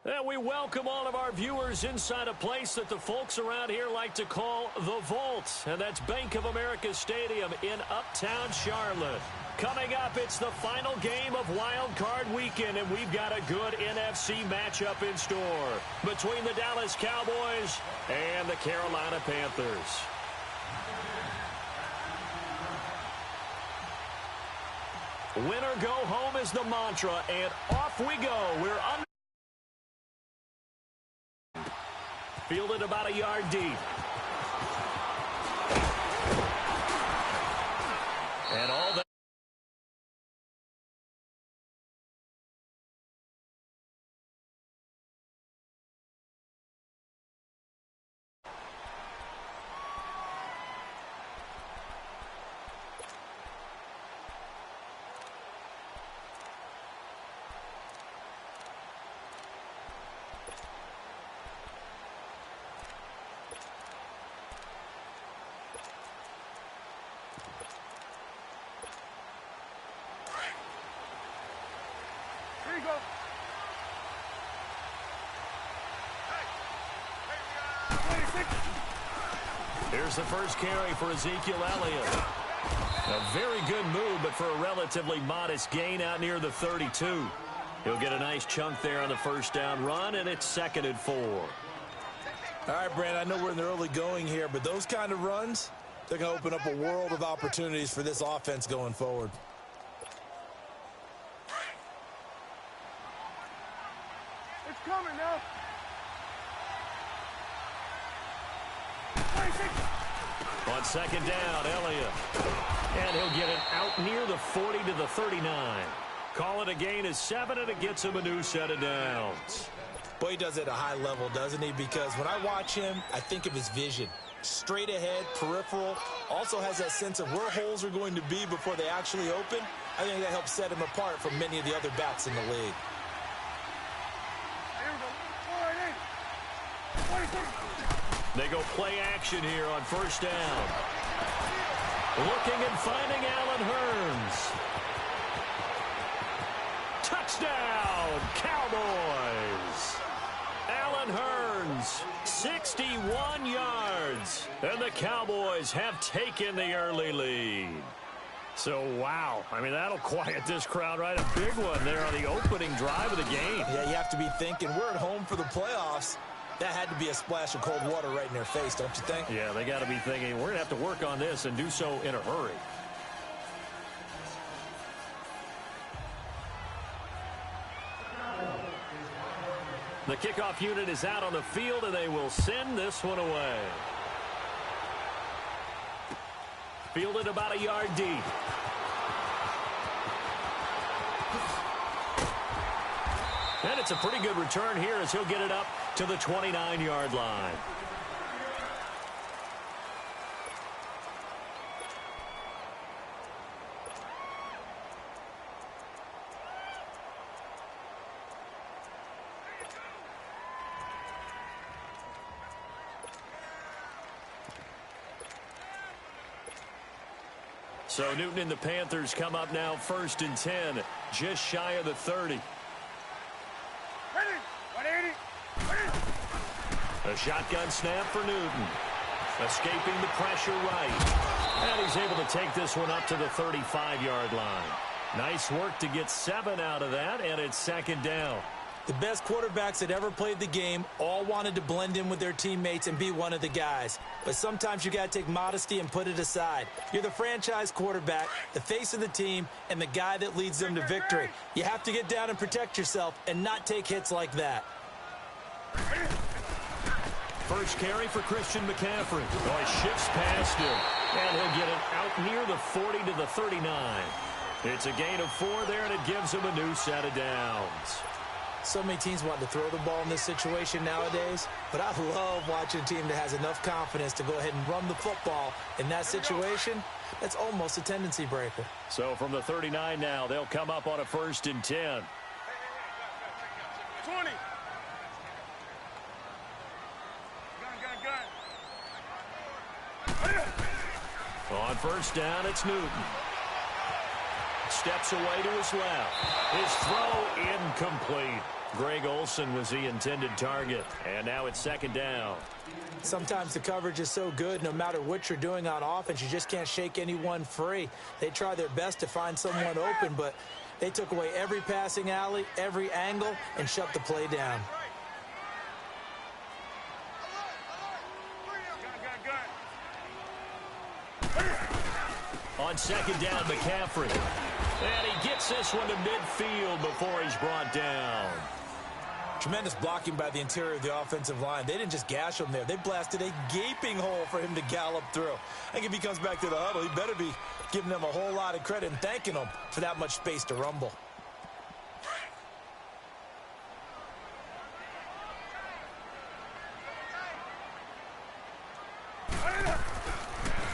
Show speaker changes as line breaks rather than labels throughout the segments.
And we welcome all of our viewers inside a place that the folks around here like to call the Vault. And that's Bank of America Stadium in Uptown Charlotte. Coming up, it's the final game of Wild Card Weekend, and we've got a good NFC matchup in store between the Dallas Cowboys and the Carolina Panthers. Win or go home is the mantra, and off we go. We're under. Fielded about a yard deep. And all that. Here's the first carry for Ezekiel Elliott. A very good move, but for a relatively modest gain out near the 32. He'll get a nice chunk there on the first down run, and it's 2nd and 4.
All right, Brand, I know we're in the early going here, but those kind of runs, they're going to open up a world of opportunities for this offense going forward.
It's coming now.
On 2nd down, Elliott. And he'll get it out near the 40 to the 39. Call it a gain of 7, and it gets him a new set of downs.
Boy, he does it at a high level, doesn't he? Because when I watch him, I think of his vision. Straight ahead, peripheral. Also has that sense of where holes are going to be before they actually open. I think that helps set him apart from many of the other backs in the league.
They go play action here on first down. Looking and finding Allen Hurns. Touchdown, Cowboys. Allen Hurns, 61 yards. And the Cowboys have taken the early lead. So, wow. I mean, that'll quiet this crowd right. A big one there on the opening drive of the game.
Yeah, you have to be thinking we're at home for the playoffs. That had to be a splash of cold water right in their face, don't you think?
Yeah, they got to be thinking, we're going to have to work on this and do so in a hurry. The kickoff unit is out on the field, and they will send this one away. Fielded about a yard deep. And it's a pretty good return here as he'll get it up to the 29-yard line. So Newton and the Panthers come up now 1st and 10, just shy of the 30. A shotgun snap for Newton. Escaping the pressure right. And he's able to take this one up to the 35-yard line. Nice work to get 7 out of that, and it's 2nd down.
The best quarterbacks that ever played the game all wanted to blend in with their teammates and be one of the guys. But sometimes you got to take modesty and put it aside. You're the franchise quarterback, the face of the team, and the guy that leads them to victory. You have to get down and protect yourself and not take hits like that.
First carry for Christian McCaffrey. Oh, he shifts past him. And he'll get it out near the 40 to the 39. It's a gain of 4 there, and it gives him a new set of downs.
So many teams want to throw the ball in this situation nowadays, but I love watching a team that has enough confidence to go ahead and run the football in that situation. That's almost a tendency breaker.
So from the 39 now, they'll come up on a 1st and 10.
20.
On 1st down, it's Newton. Steps away to his left. His throw incomplete. Greg Olsen was the intended target. And now it's 2nd down.
Sometimes the coverage is so good, no matter what you're doing on offense, you just can't shake anyone free. They try their best to find someone open, but they took away every passing alley, every angle, and shut the play down.
On 2nd down, McCaffrey. And he gets this one to midfield before he's brought down.
Tremendous blocking by the interior of the offensive line. They didn't just gash him there. They blasted a gaping hole for him to gallop through. I think if he comes back to the huddle, he better be giving them a whole lot of credit and thanking them for that much space to rumble.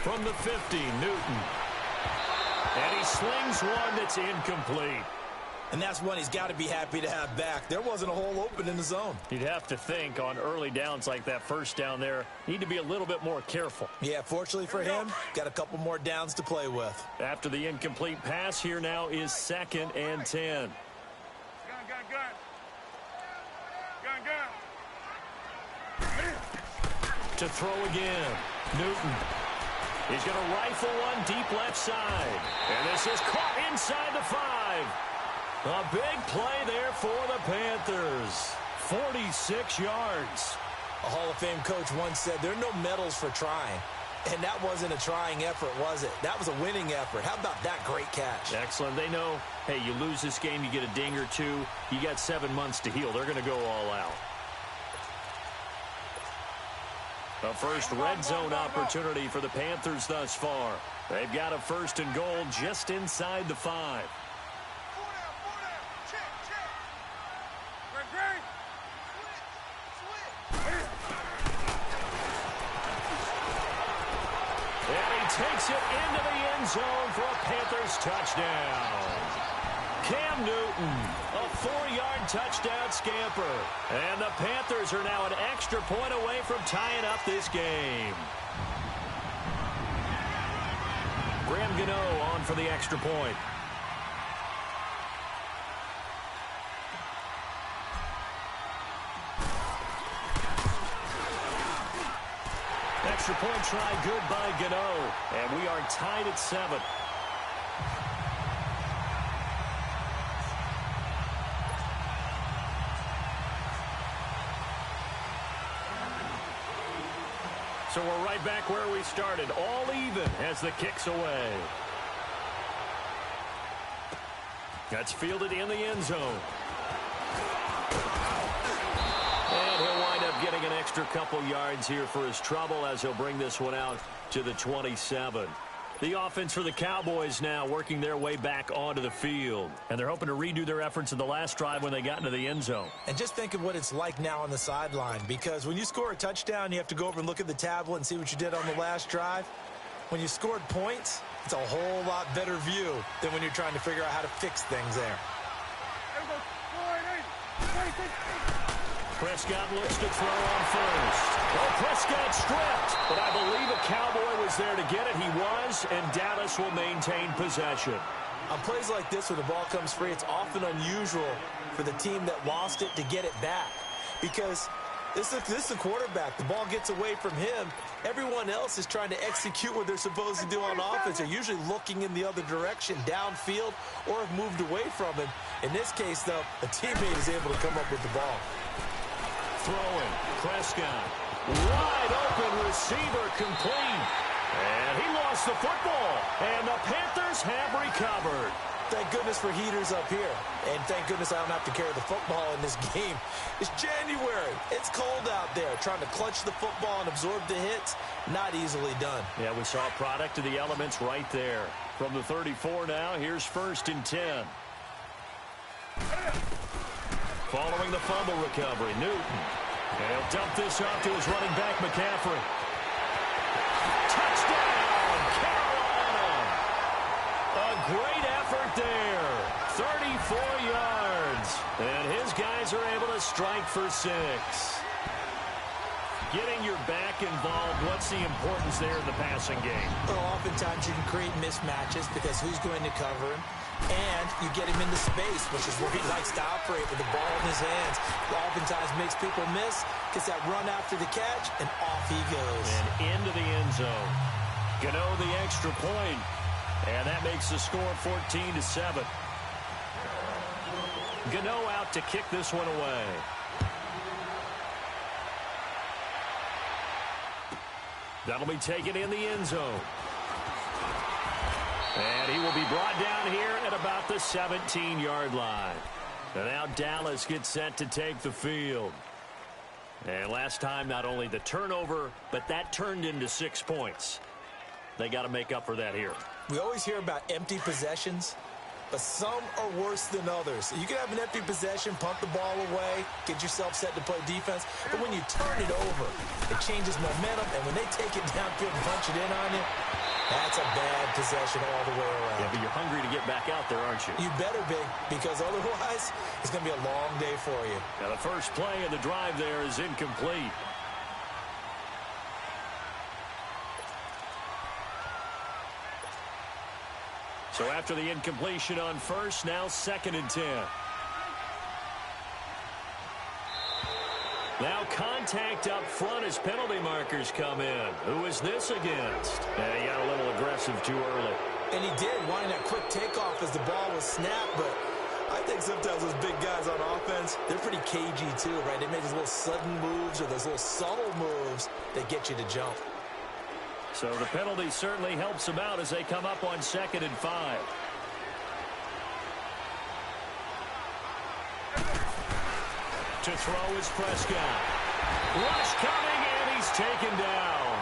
From the 50, Newton. And he slings one that's incomplete.
And that's one he's got to be happy to have back. There wasn't a hole open in the zone.
You'd have to think on early downs like that 1st down there, need to be a little bit more careful.
Yeah, fortunately for him, got a couple more downs to play with.
After the incomplete pass, here now is 2nd and 10. To throw again, Newton. He's going to rifle one deep left side. And this is caught inside the 5. A big play there for the Panthers. 46 yards.
A Hall of Fame coach once said there are no medals for trying. And that wasn't a trying effort, was it? That was a winning effort. How about that great catch?
Excellent. They know, hey, you lose this game, you get a ding or two. You got 7 months to heal. They're going to go all out. A first red zone opportunity for the Panthers thus far. They've got a 1st and goal just inside the 5. And he takes it into the end zone for a Panthers touchdown. Cam Newton, a 4-yard touchdown scamper. And the Panthers are now an extra point away from tying up this game. Graham Gano on for the extra point. Extra point try good by Gano. And we are tied at 7. So we're right back where we started, all even as the kick's away. That's fielded in the end zone. And he'll wind up getting an extra couple yards here for his trouble as he'll bring this one out to the 27. The offense for the Cowboys now working their way back onto the field. And they're hoping to redo their efforts in the last drive when they got into the end zone.
And just think of what it's like now on the sideline, because when you score a touchdown, you have to go over and look at the tablet and see what you did on the last drive. When you scored points, it's a whole lot better view than when you're trying to figure out how to fix things there.
Prescott looks to throw on first. Oh, Prescott stripped, but I believe a Cowboy was there to get it. He was, and Dallas will maintain possession.
On plays like this, when the ball comes free, it's often unusual for the team that lost it to get it back, because this is the quarterback. The ball gets away from him. Everyone else is trying to execute what they're supposed to do on offense. They're usually looking in the other direction, downfield, or have moved away from him. In this case, though, a teammate is able to come up with the ball.
Throwing, Prescott. Wide open receiver, complete. And he lost the football. And the Panthers have recovered.
Thank goodness for heaters up here. And thank goodness I don't have to carry the football in this game. It's January. It's cold out there. Trying to clutch the football and absorb the hits, not easily done.
Yeah, we saw a product of the elements right there. From the 34 now, here's 1st and 10. Following the fumble recovery, Newton. He'll dump this off to his running back, McCaffrey. Touchdown, Carolina! A great effort there. 34 yards. And his guys are able to strike for 6. Getting your back involved, what's the importance there in the passing game?
Well, oftentimes you can create mismatches because who's going to cover him? And you get him into space, which is where he likes to operate with the ball in his hands. Oftentimes makes people miss, gets that run after the catch, and off he goes.
And into the end zone. Gano the extra point. And that makes the score 14-7. Gano out to kick this one away. That'll be taken in the end zone. And he will be brought down here at about the 17-yard line. And now Dallas gets set to take the field. And last time, not only the turnover, but that turned into 6 points. They got to make up for that here.
We always hear about empty possessions, but some are worse than others. You can have an empty possession, pump the ball away, get yourself set to play defense, but when you turn it over, it changes momentum, and when they take it downfield and punch it in on you, that's a bad possession all the way around.
Yeah, but you're hungry to get back out there, aren't you?
You better be, because otherwise, it's going to be a long day for you.
Now, the first play of the drive there is incomplete. So after the incompletion on first, now 2nd and 10. Now contact up front as penalty markers come in. Who is this against? And he got a little aggressive too early.
And he did, wanting that quick takeoff as the ball was snapped, but I think sometimes those big guys on offense, they're pretty cagey too, right? They make those little sudden moves or those little subtle moves that get you to jump.
So the penalty certainly helps them out as they come up on 2nd and 5. To throw is Prescott. Rush coming, and he's taken down.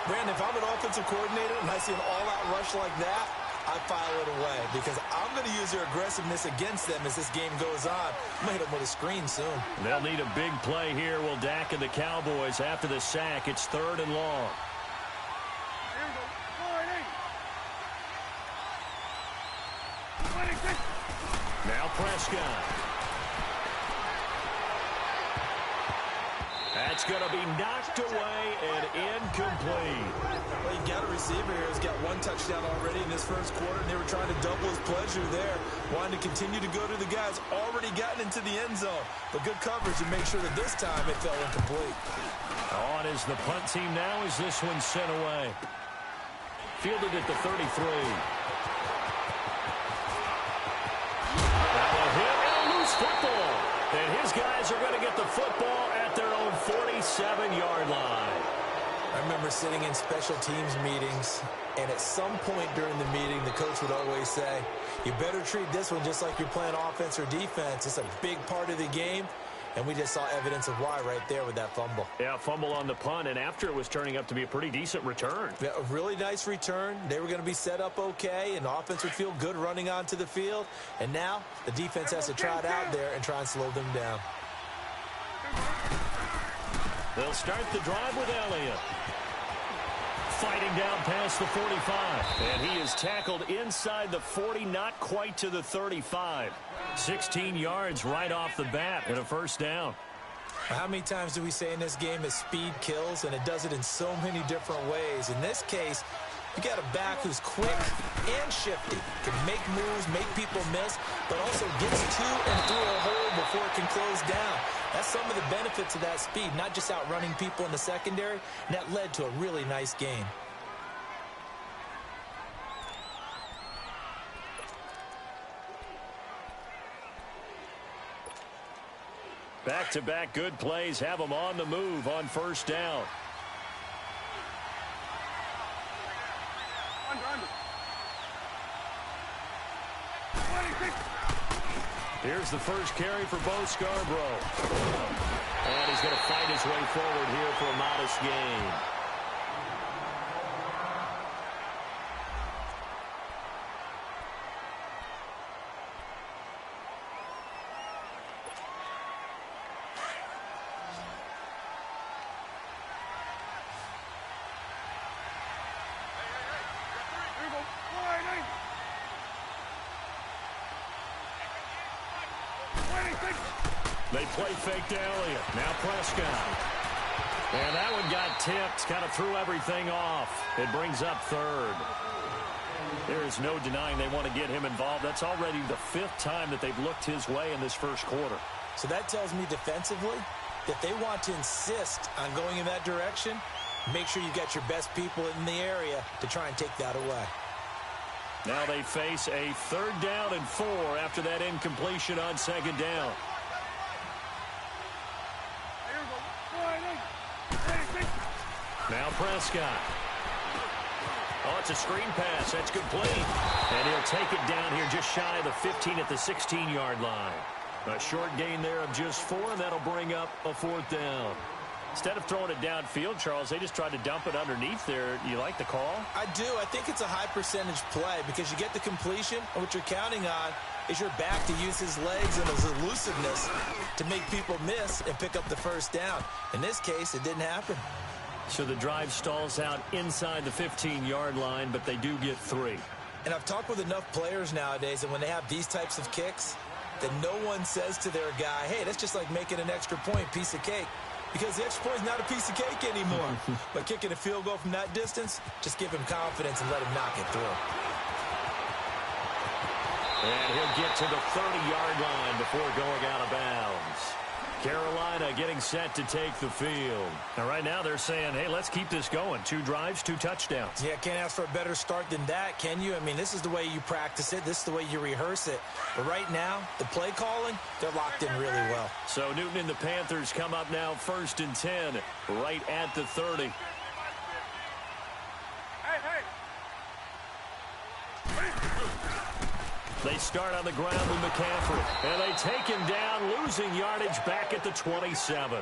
Brandon, if I'm an offensive coordinator and I see an all-out rush like that, I file it away because I'm going to use their aggressiveness against them as this game goes on. I'm going to hit them with a screen soon.
They'll need a big play here. Will Dak and the Cowboys after the sack. It's 3rd and long. Now Prescott. That's going to be knocked away and incomplete.
Well, you got a receiver here who's got 1 touchdown already in this first quarter, and they were trying to double his pleasure there, wanting to continue to go to the guys already gotten into the end zone. But good coverage to make sure that this time it fell incomplete.
On is the punt team now as this one's sent away. Fielded at the 33. Football. And his guys are going to get the football at their own 47-yard line.
I remember sitting in special teams meetings, and at some point during the meeting, the coach would always say, you better treat this one just like you're playing offense or defense. It's a big part of the game, and we just saw evidence of why right there with that fumble.
Yeah, fumble on the punt, and after it was turning up to be a pretty decent return.
Yeah, a really nice return. They were going to be set up okay, and the offense would feel good running onto the field. And now the defense has to trot out there and try and slow them down.
They'll start the drive with Elliott. Fighting down past the 45. And he is tackled inside the 40, not quite to the 35. 16 yards right off the bat and a first down.
How many times do we say in this game that speed kills, and it does it in so many different ways? In this case, you got a back who's quick and shifty, can make moves, make people miss, but also gets to and through a hole before it can close down. That's some of the benefits of that speed, not just outrunning people in the secondary, and that led to a really nice game.
Back-to-back good plays have them on the move on first down. Here's the first carry for Bo Scarborough. And he's going to fight his way forward here for a modest gain. They play fake to Elliott. Now Prescott. And that one got tipped. Kind of threw everything off. It brings up third. There is no denying they want to get him involved. That's already the 5th time that they've looked his way in this first quarter.
So that tells me defensively that they want to insist on going in that direction. Make sure you got your best people in the area to try and take that away.
Now they face a 3rd down and 4 after that incompletion on 2nd down. Now Prescott. Oh, it's a screen pass. That's complete. And he'll take it down here just shy of the 15 at the 16-yard line. A short gain there of just 4, and that'll bring up a 4th down. Instead of throwing it downfield, Charles, they just tried to dump it underneath there. You like the call?
I do. I think it's a high-percentage play because you get the completion, and what you're counting on is your back to use his legs and his elusiveness to make people miss and pick up the first down. In this case, it didn't happen.
So the drive stalls out inside the 15-yard line, but they do get 3.
And I've talked with enough players nowadays, and when they have these types of kicks, that no one says to their guy, hey, that's just like making an extra point, piece of cake. Because the extra point is not a piece of cake anymore. But kicking a field goal from that distance, just give him confidence and let him knock it through.
And he'll get to the 30-yard line before going out of bounds. Carolina getting set to take the field. And right now they're saying, hey, let's keep this going. 2 drives, 2 touchdowns.
Yeah, can't ask for a better start than that, can you? I mean, this is the way you practice it. This is the way you rehearse it. But right now, the play calling, they're locked in really well.
So Newton and the Panthers come up now 1st and 10, right at the 30. They start on the ground with McCaffrey. And they take him down, losing yardage back at the 27.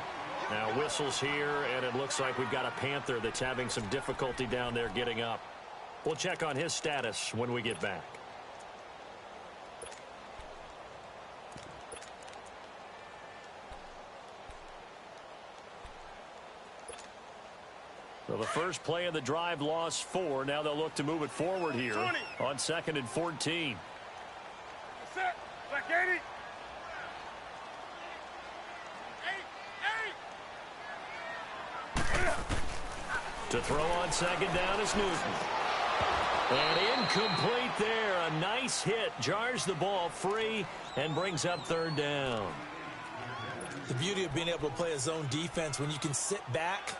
Now whistles here, and it looks like we've got a Panther that's having some difficulty down there getting up. We'll check on his status when we get back. So the first play of the drive lost 4. Now they'll look to move it forward here
20.
On 2nd and 14.
Set. Back 80.
To throw on 2nd down is Newton. And incomplete there. A nice hit. Jars the ball free and brings up 3rd down.
The beauty of being able to play a zone defense when you can sit back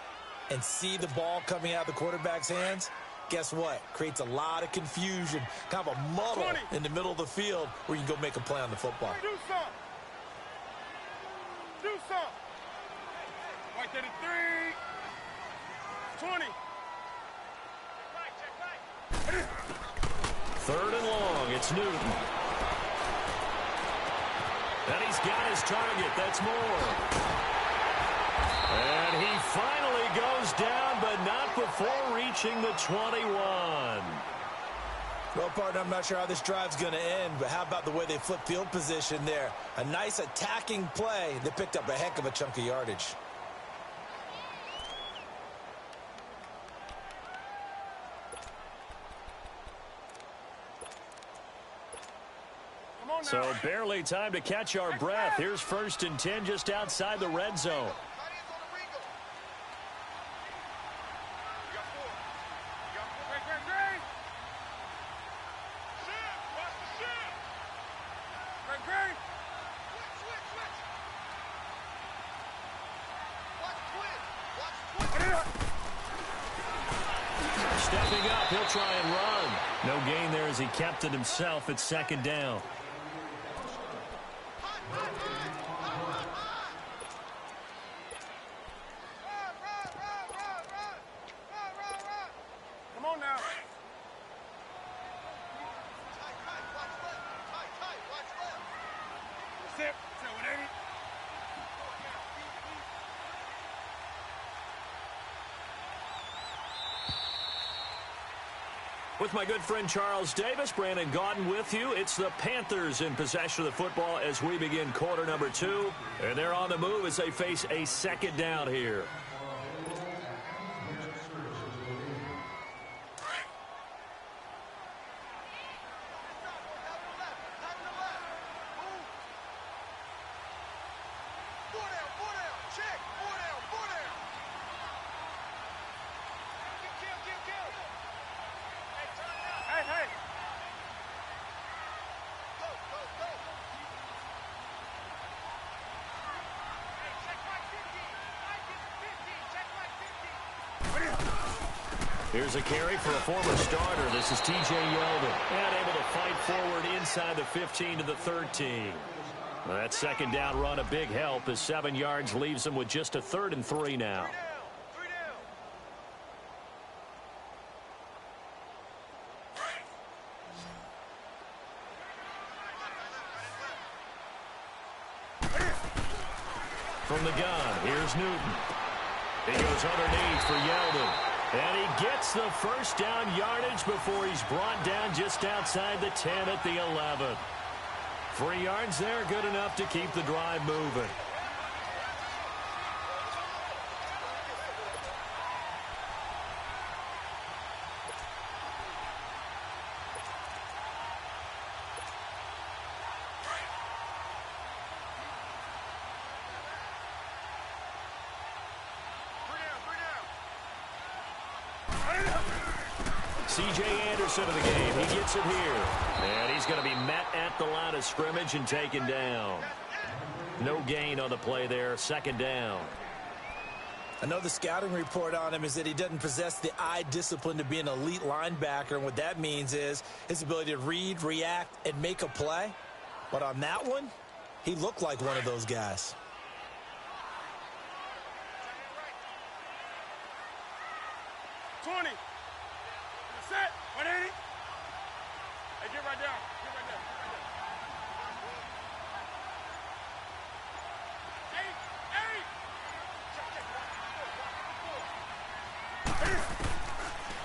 and see the ball coming out of the quarterback's hands, guess what? Creates a lot of confusion, kind of a muddle
20.
in the middle of the field where you can go make a play on the football.
Do some. Do some. Right there to 3. 20.
Third and long. It's Newton. And he's got his target. That's Moore. And he finally goes down, but not before reaching the 21.
Well, partner, I'm not sure how this drive's going to end, but how about the way they flip field position there? A nice attacking play. They picked up a heck of a chunk of yardage.
So barely time to catch our breath. Here's 1st and 10 just outside the red zone. Stepping up, he'll try and run. No gain there as he kept it himself at 2nd down.
Come on now. Sit. So it ain't.
With my good friend Charles Davis, Brandon Gaudin with you. It's the Panthers in possession of the football as we begin quarter number 2. And they're on the move as they face a 2nd down here. Here's a carry for a former starter. This is T.J. Yeldon. And able to fight forward inside the 15 to the 13. Well, that 2nd down run a big help as 7 yards leaves him with just a 3rd and 3 now. From the gun, here's Newton. He goes underneath for Yeldon. And he gets the 1st down yardage before he's brought down just outside the 10 at the 11. 3 yards there, good enough to keep the drive moving. C.J. Anderson of the game. He gets it here. And he's going to be met at the line of scrimmage and taken down. No gain on the play there. 2nd down.
I know the scouting report on him is that he doesn't possess the eye discipline to be an elite linebacker. And what that means is his ability to read, react, and make a play. But on that one, he looked like one of those guys.
Set. 180. Hey, get right down. Get right down.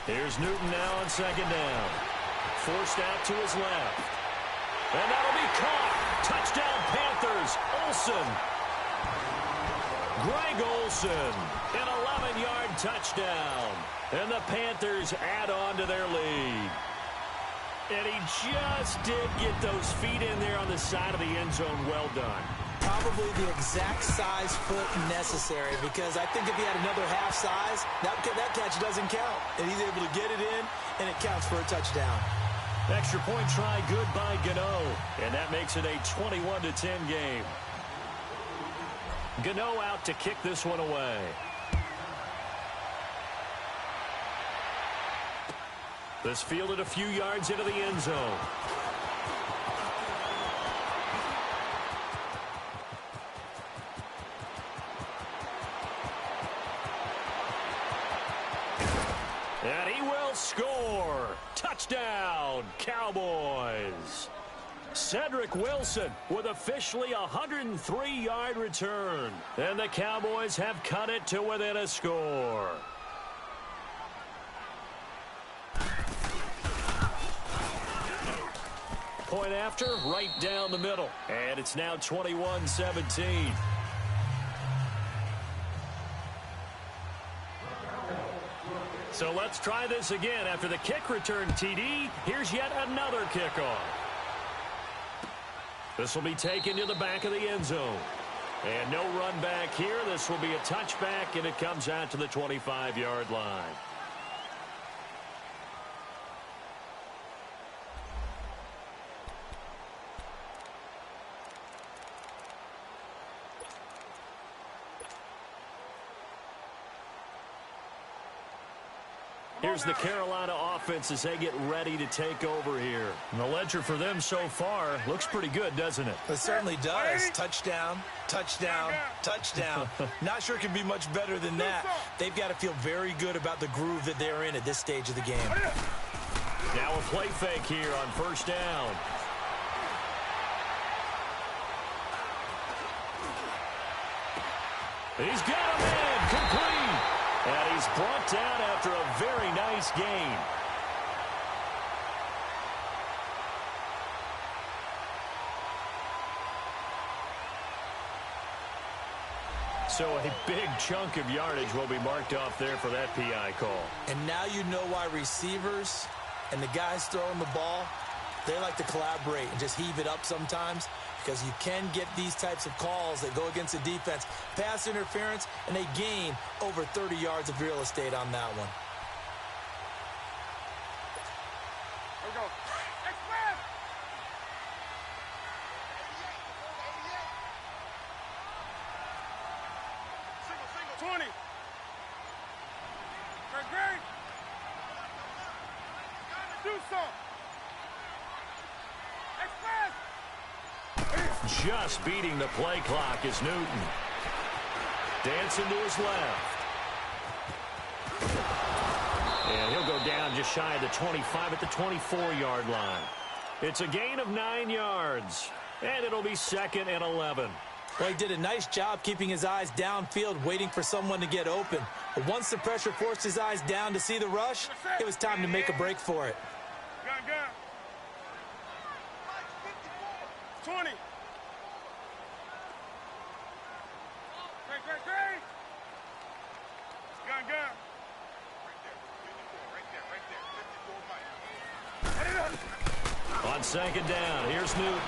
Here's Newton now on 2nd down. Forced out to his left. And that'll be caught. Touchdown Panthers. Olsen. Greg Olsen. An 11-yard touchdown. And the Panthers add on to their lead. And he just did get those feet in there on the side of the end zone. Well done.
Probably the exact size foot necessary, because I think if he had another half size, that catch doesn't count. And he's able to get it in, and it counts for a touchdown.
Extra point try good by Gano. And that makes it a 21-10 game. Gano out to kick this one away. This fielded a few yards into the end zone. Touchdown, Cowboys. Cedric Wilson with officially a 103-yard return. And the Cowboys have cut it to within a score. Point after, right down the middle. And it's now 21-17. So let's try this again. After the kick return TD, here's yet another kickoff. This will be taken to the back of the end zone. And no run back here. This will be a touchback, and it comes out to the 25-yard line. Here's the Carolina offense as they get ready to take over here. And the ledger for them so far looks pretty good, doesn't it?
It certainly does. Touchdown, touchdown, touchdown. Not sure it can be much better than that. They've got to feel very good about the groove that they're in at this stage of the game.
Now a play fake here on first down. He's got a man complete. And he's brought down after a very nice gain. So a big chunk of yardage will be marked off there for that PI call.
And now you know why receivers and the guys throwing the ball, they like to collaborate and just heave it up sometimes, because you can get these types of calls that go against the defense. Pass interference, and they gain over 30 yards of real estate on that one.
Here we go. Express! 20. Great. Do something. Express!
Just beating the play clock is Newton. Dancing to his left. And he'll go down just shy of the 25 at the 24-yard line. It's a gain of 9 yards. And it'll be 2nd and 11.
Well, he did a nice job keeping his eyes downfield, waiting for someone to get open. But once the pressure forced his eyes down to see the rush, it was time to make a break for it.
Gun. 20. Great. Gun.
On 2nd down, here's Newton.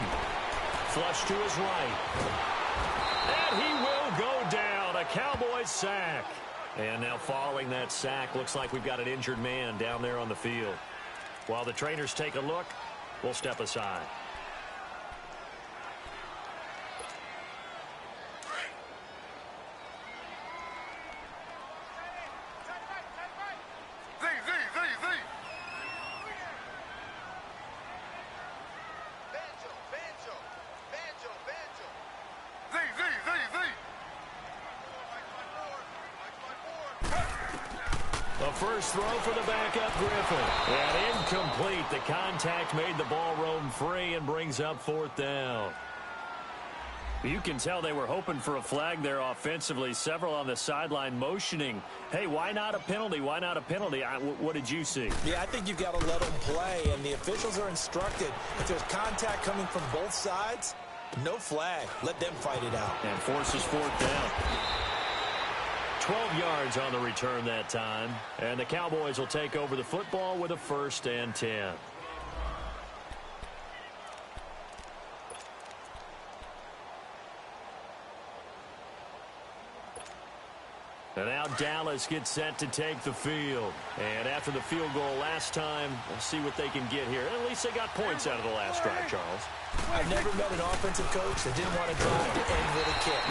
Flush to his right. And he will go down. A Cowboys sack. And now following that sack, looks like we've got an injured man down there on the field. While the trainers take a look, we'll step aside. First throw for the backup Griffin. And incomplete. The contact made the ball roam free and brings up 4th down. You can tell they were hoping for a flag there offensively. Several on the sideline motioning, hey, why not a penalty? Why not a penalty? What did you see?
Yeah, I think you've got to let them play, and the officials are instructed. If there's contact coming from both sides, no flag. Let them fight it out.
And forces 4th down. 12 yards on the return that time. And the Cowboys will take over the football with a 1st and 10. And now Dallas gets set to take the field. And after the field goal last time, we'll see what they can get here. At least they got points out of the last drive, Charles.
I've never met an offensive coach that didn't want to drive to end with a kick.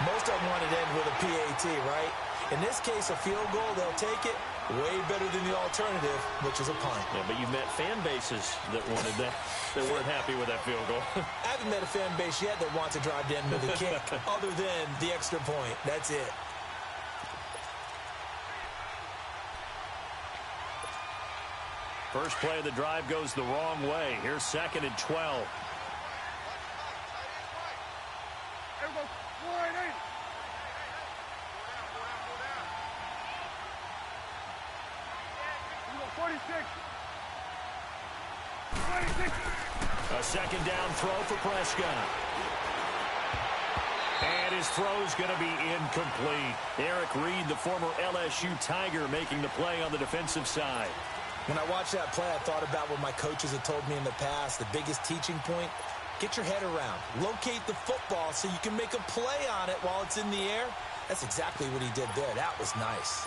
Most of them want to end with a PAT, right? In this case, a field goal, they'll take it. Way better than the alternative, which is a punt.
Yeah, but you've met fan bases that wanted that. They weren't happy with that field goal.
I haven't met a fan base yet that wants to drive to end with a kick other than the extra point. That's it.
First play of the drive goes the wrong way. Here's 2nd and 12.
Here we go. 180. Here we go. 46. 26.
A 2nd down throw for Prescott. And his throw's going to be incomplete. Eric Reed, the former LSU Tiger, making the play on the defensive side.
When I watched that play, I thought about what my coaches had told me in the past. The biggest teaching point, get your head around. Locate the football so you can make a play on it while it's in the air. That's exactly what he did there. That was nice.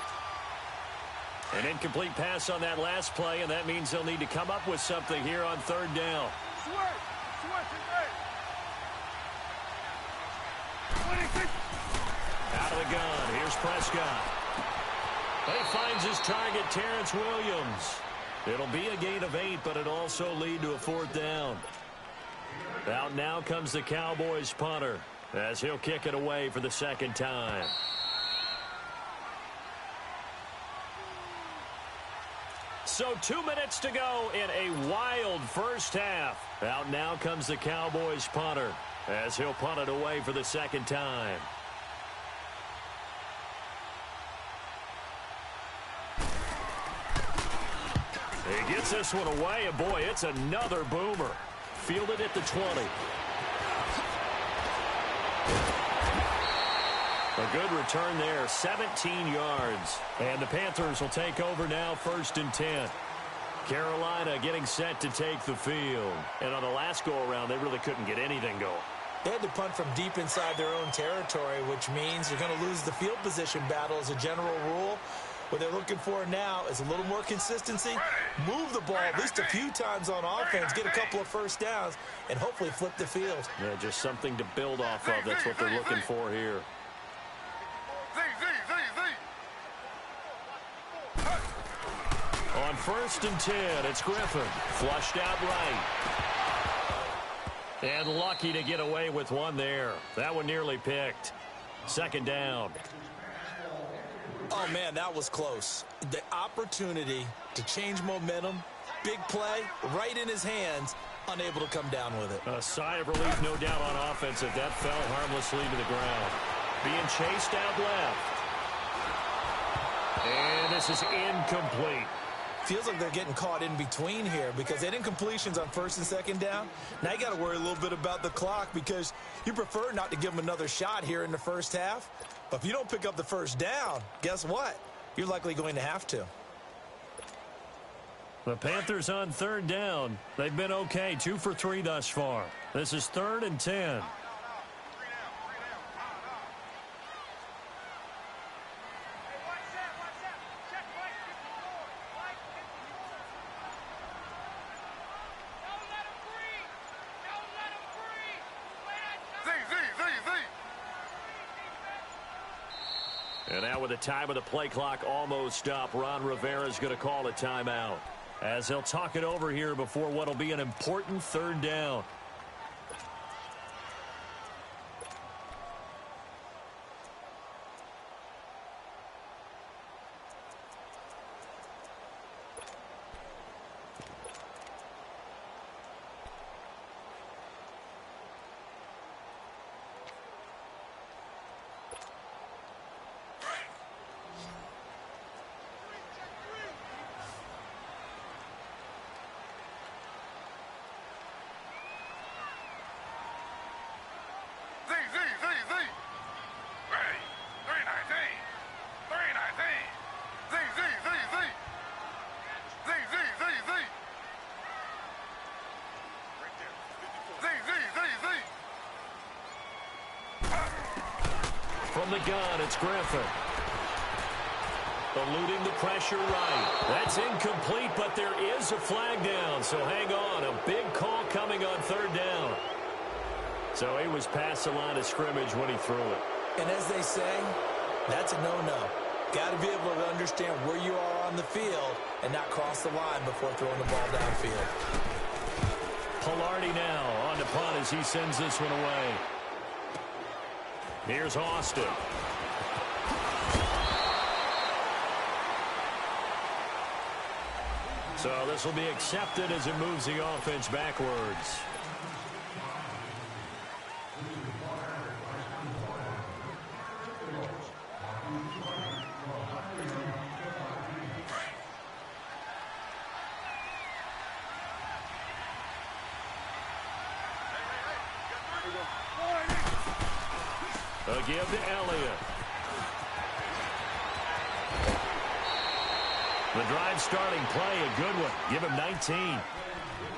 An incomplete pass on that last play, and that means they'll need to come up with something here on 3rd down.
Switch.
Out of the gun. Here's Prescott. He finds his target, Terrence Williams. It'll be a gain of 8, but it'll also lead to a 4th down. Out now comes the Cowboys punter as he'll kick it away for the 2nd time. So 2 minutes to go in a wild first half. Out now comes the Cowboys punter as he'll punt it away for the 2nd time. He gets this one away, and boy, it's another boomer. Fielded at the 20. A good return there, 17 yards. And the Panthers will take over now, 1st and 10. Carolina getting set to take the field. And on the last go-around, they really couldn't get anything going.
They had to punt from deep inside their own territory, which means they're going to lose the field position battle as a general rule. What they're looking for now is a little more consistency, move the ball at least a few times on offense, get a couple of first downs, and hopefully flip the field.
Yeah, just something to build off of. That's what they're looking for here. On 1st and 10, it's Griffin. Flushed out right. And lucky to get away with one there. That one nearly picked. 2nd down.
Oh, man, that was close. The opportunity to change momentum, big play, right in his hands, unable to come down with it.
A sigh of relief, no doubt, on offense if that fell harmlessly to the ground. Being chased out left. And this is incomplete.
Feels like they're getting caught in between here because they had incompletions on 1st and 2nd down. Now you got to worry a little bit about the clock because you prefer not to give them another shot here in the first half. But if you don't pick up the 1st down, guess what? You're likely going to have to.
The Panthers on 3rd down. They've been okay, 2 for 3 thus far. This is 3rd and 10. And now with the time of the play clock almost up, Ron Rivera's going to call a timeout as he'll talk it over here before what will be an important 3rd down. From the gun, it's Griffin. Eluding the pressure right. That's incomplete, but there is a flag down, so hang on. A big call coming on 3rd down. So he was past the line of scrimmage when he threw it.
And as they say, that's a no-no. Got to be able to understand where you are on the field and not cross the line before throwing the ball downfield.
Pilardi now on the punt as he sends this one away. Here's Austin. So this will be accepted as it moves the offense backwards. A give to Elliott. The drive starting play, a good one. Give him 19.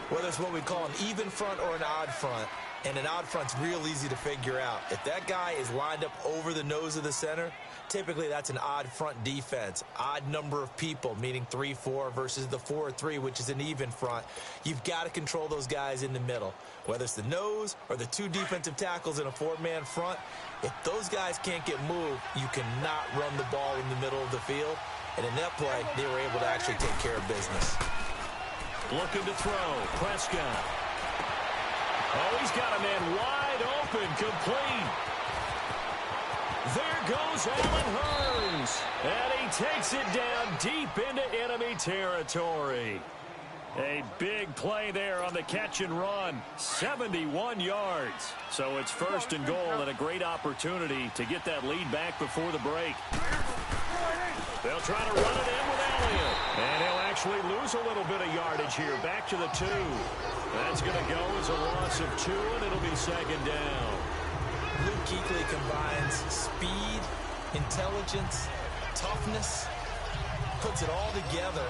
Whether it's what we call an even front or an odd front, and an odd front's real easy to figure out. If that guy is lined up over the nose of the center, typically that's an odd front defense. Odd number of people, meaning 3-4 versus the 4-3, which is an even front. You've got to control those guys in the middle. Whether it's the nose or the two defensive tackles in a four-man front, if those guys can't get moved, you cannot run the ball in the middle of the field. And in that play, they were able to actually take care of business.
Looking to throw. Prescott. Oh, he's got a man wide open, complete. There goes Allen Hurns. And he takes it down deep into enemy territory. A big play there on the catch and run. 71 yards. So it's first and goal and a great opportunity to get that lead back before the break. They'll try to run it in with Elliott. And he'll actually lose a little bit of yardage here. Back to the 2. That's going to go as a loss of 2, and it'll be second down.
Luke Kuechly combines speed, intelligence, toughness, puts it all together.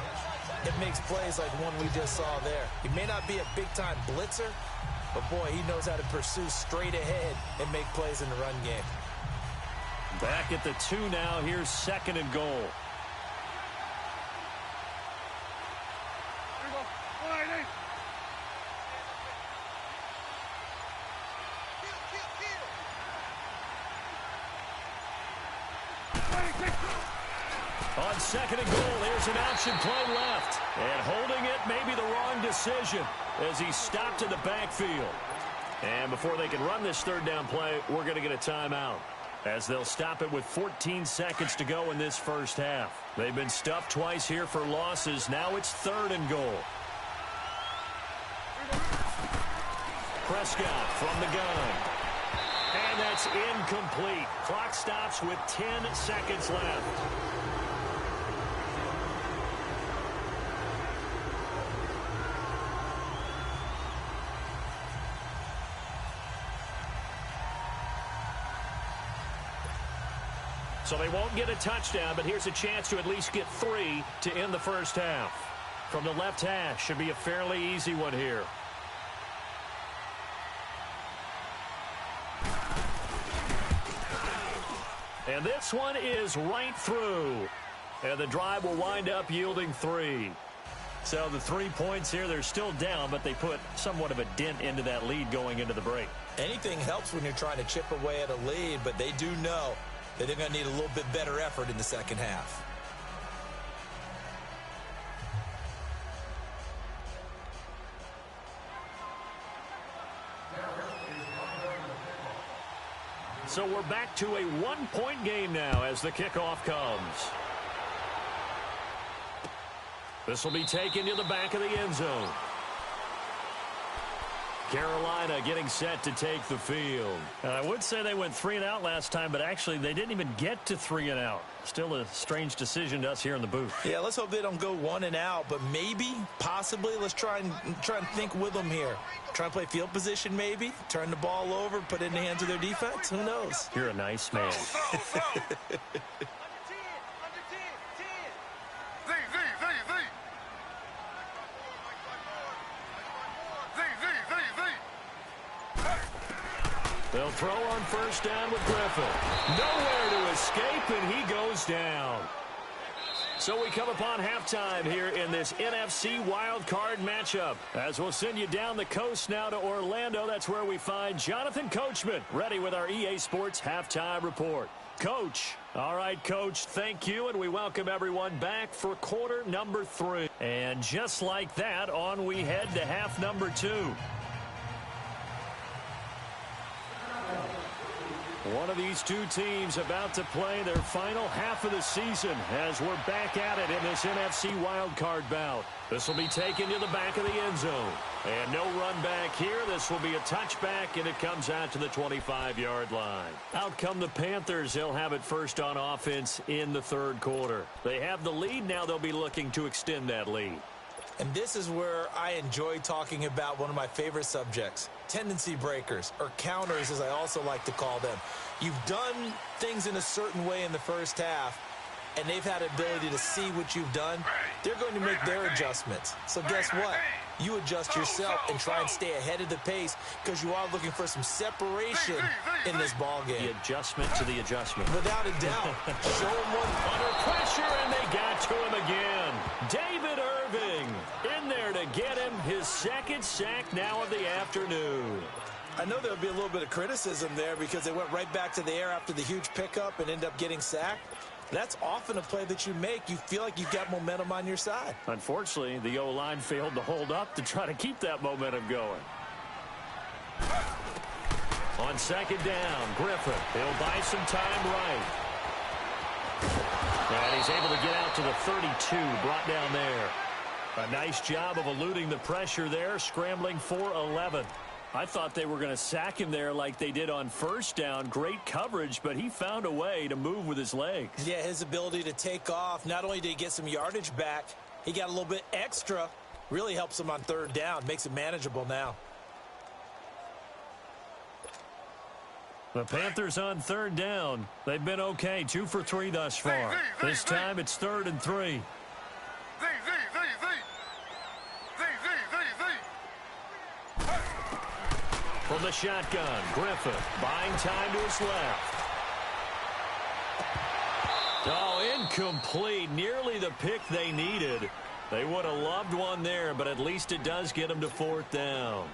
It makes plays like one we just saw there. He may not be a big-time blitzer, but, boy, he knows how to pursue straight ahead and make plays in the run game.
Back at the 2 now. Here's second and goal. On second and goal, here's an option play left. And holding it may be the wrong decision as he stopped in the backfield. And before they can run this third down play, we're going to get a timeout, as they'll stop it with 14 seconds to go in this first half. They've been stuffed twice here for losses. Now it's third and goal. Prescott from the gun. And that's incomplete. Clock stops with 10 seconds left. So they won't get a touchdown, but here's a chance to at least get 3 to end the first half. From the left hash, should be a fairly easy one here. And this one is right through. And the drive will wind up yielding 3. So the 3 points here, they're still down, but they put somewhat of a dent into that lead going into the break.
Anything helps when you're trying to chip away at a lead, but they do know that they're going to need a little bit better effort in the second half.
So we're back to a one-point game now as the kickoff comes. This will be taken to the back of the end zone. Carolina getting set to take the field. I would say they went 3 and out last time, but actually they didn't even get to 3 and out. Still a strange decision to us here in the booth.
Yeah, let's hope they don't go 1 and out, but maybe, possibly, let's try and think with them here. Try and play field position maybe, turn the ball over, put it in the hands of their defense. Who knows?
You're a nice man. They'll throw on first down with Griffin. Nowhere to escape, and he goes down. So we come upon halftime here in this NFC wildcard matchup. As we'll send you down the coast now to Orlando. That's where we find Jonathan Coachman ready with our EA Sports halftime report. Coach. All right, Coach, thank you, and we welcome everyone back for quarter number 3. And just like that, on we head to half number 2. One of these two teams about to play their final half of the season as we're back at it in this NFC wildcard bout. This will be taken to the back of the end zone. And no run back here. This will be a touchback, and it comes out to the 25-yard line. Out come the Panthers. They'll have it first on offense in the third quarter. They have the lead. Now they'll be looking to extend that lead.
And this is where I enjoy talking about one of my favorite subjects, tendency breakers, or counters as I also like to call them. You've done things in a certain way in the first half, and they've had the ability to see what you've done. They're going to make their adjustments. So guess what? You adjust yourself and try and stay ahead of the pace because you are looking for some separation in this ball game.
The adjustment to the adjustment.
Without a doubt. Show them one.
Under pressure, and they got to him again. David Irving in there to get him his second sack now of the afternoon.
I know there'll be a little bit of criticism there because they went right back to the air after the huge pickup and ended up getting sacked. That's often a play that you make. You feel like you've got momentum on your side.
Unfortunately, the O-line failed to hold up to try to keep that momentum going. On second down, Griffith. He'll buy some time right. And he's able to get out to the 32, brought down there. A nice job of eluding the pressure there, scrambling for 11. I thought they were going to sack him there like they did on first down. Great coverage, but he found a way to move with his legs.
Yeah, his ability to take off. Not only did he get some yardage back, he got a little bit extra. Really helps him on third down. Makes it manageable now.
The Panthers on third down. They've been okay, 2 for 3 thus far. This time it's 3rd and 3. From the shotgun, Griffith buying time to his left. Oh, incomplete. Nearly the pick they needed. They would have loved one there, but at least it does get them to 4th down.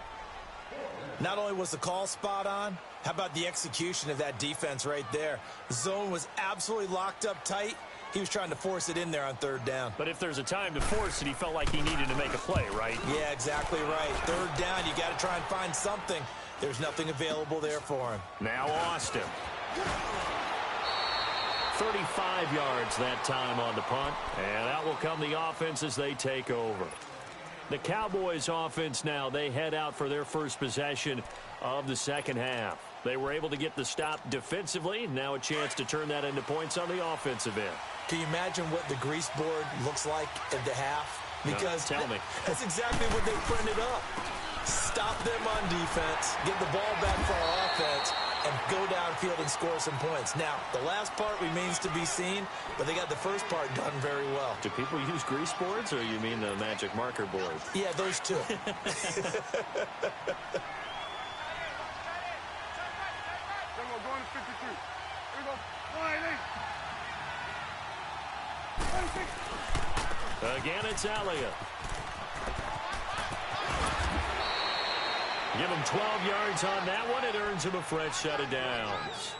Not only was the call spot on, how about the execution of that defense right there? The zone was absolutely locked up tight. He was trying to force it in there on third down.
But if there's a time to force it, he felt like he needed to make a play, right?
Yeah, exactly right. Third down, you got to try and find something. There's nothing available there for him.
Now Austin. 35 yards that time on the punt. And out will come the offense as they take over. The Cowboys offense now, they head out for their first possession of the second half. They were able to get the stop defensively. Now a chance to turn that into points on the offensive end.
Can you imagine what the grease board looks like at the half? Because
tell me.
That's exactly what they printed up. Stop them on defense, get the ball back for our offense, and go downfield and score some points. Now, the last part remains to be seen, but they got the first part done very well.
Do people use grease boards, or you mean the magic marker board?
Yeah, those two.
Here we go.
Again, it's Elliott. Give him 12 yards on that one. It earns him a fresh set of downs.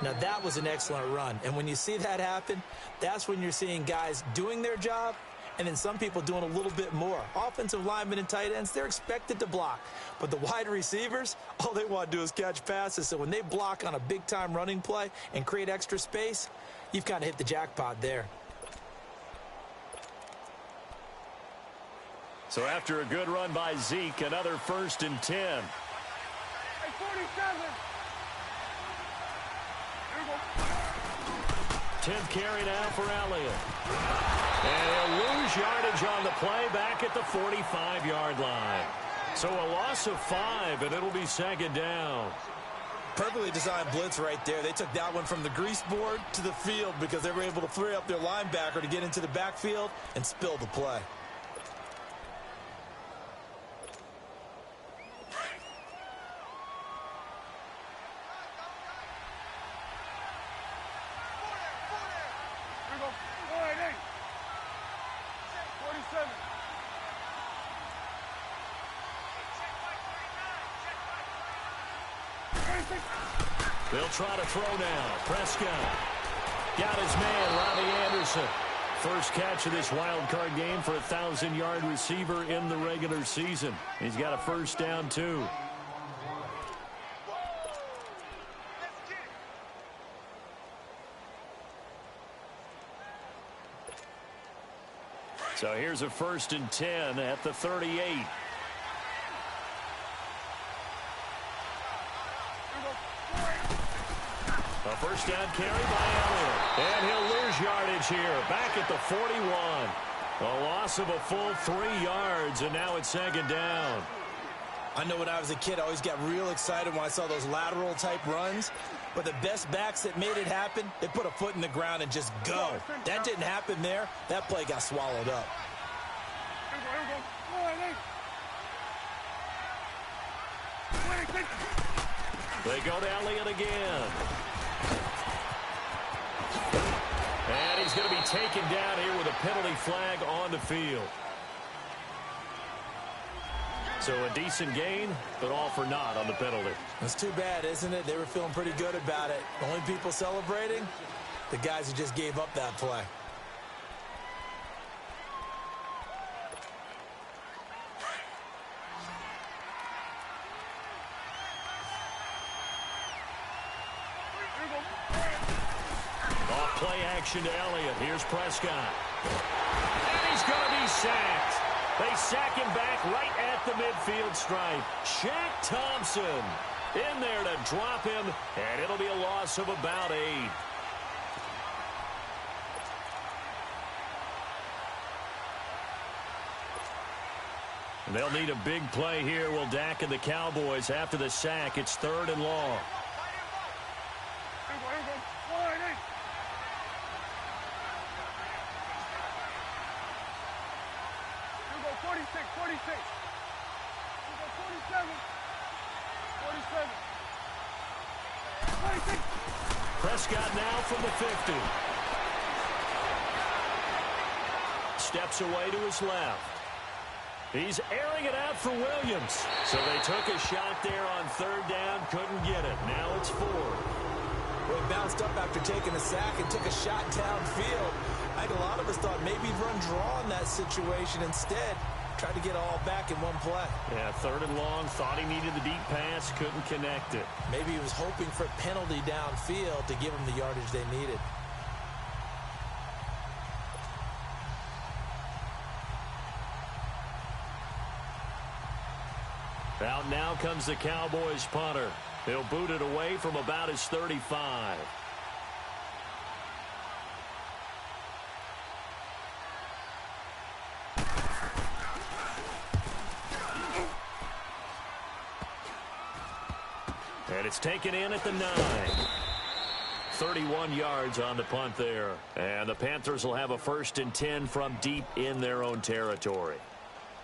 Now, that was an excellent run. And when you see that happen, that's when you're seeing guys doing their job and then some people doing a little bit more. Offensive linemen and tight ends, they're expected to block. But the wide receivers, all they want to do is catch passes. So when they block on a big-time running play and create extra space, you've kind of hit the jackpot there.
So after a good run by Zeke, another 1st and 10.
Hey, 47. Here we go.
10th carry now for Elliott. And he'll lose yardage on the play back at the 45-yard line. So a loss of 5, and it'll be second down.
Perfectly designed blitz right there. They took that one from the grease board to the field because they were able to free up their linebacker to get into the backfield and spill the play.
They'll try to throw now. Prescott got his man, Robbie Anderson. First catch of this wild card game for a 1,000-yard receiver in the regular season. He's got a first down, too. So here's a 1st and 10 at the 38. A first down carry by Elliott. And he'll lose yardage here. Back at the 41. A loss of a full 3 yards, and now it's 2nd down.
I know when I was a kid, I always got real excited when I saw those lateral-type runs. But the best backs that made it happen, they put a foot in the ground and just go. That didn't happen there. That play got swallowed up.
They go to Elliott again. And he's going to be taken down here with a penalty flag on the field. So a decent gain, but all for naught on the penalty.
That's too bad, isn't it? They were feeling pretty good about it. The only people celebrating, the guys who just gave up that play.
Off play action to Elliott. Here's Prescott. And he's going to be sacked. They sack him back right at the midfield stripe. Shaq Thompson in there to drop him, and it'll be a loss of about 8. They'll need a big play here. Will Dak and the Cowboys after the sack. It's 3rd and long. Prescott now from the 50. Steps away to his left. He's airing it out for Williams. So they took a shot there on 3rd down, couldn't get it. Now it's 4.
Well, he bounced up after taking a sack and took a shot downfield. I think a lot of us thought maybe he'd run draw in that situation. Instead, tried to get it all back in one play.
Yeah, 3rd and long, thought he needed the deep pass, couldn't connect it.
Maybe he was hoping for a penalty downfield to give him the yardage they needed.
Out now comes the Cowboys punter. He'll boot it away from about his 35. And it's taken in at the 9. 31 yards on the punt there. And the Panthers will have a 1st and 10 from deep in their own territory.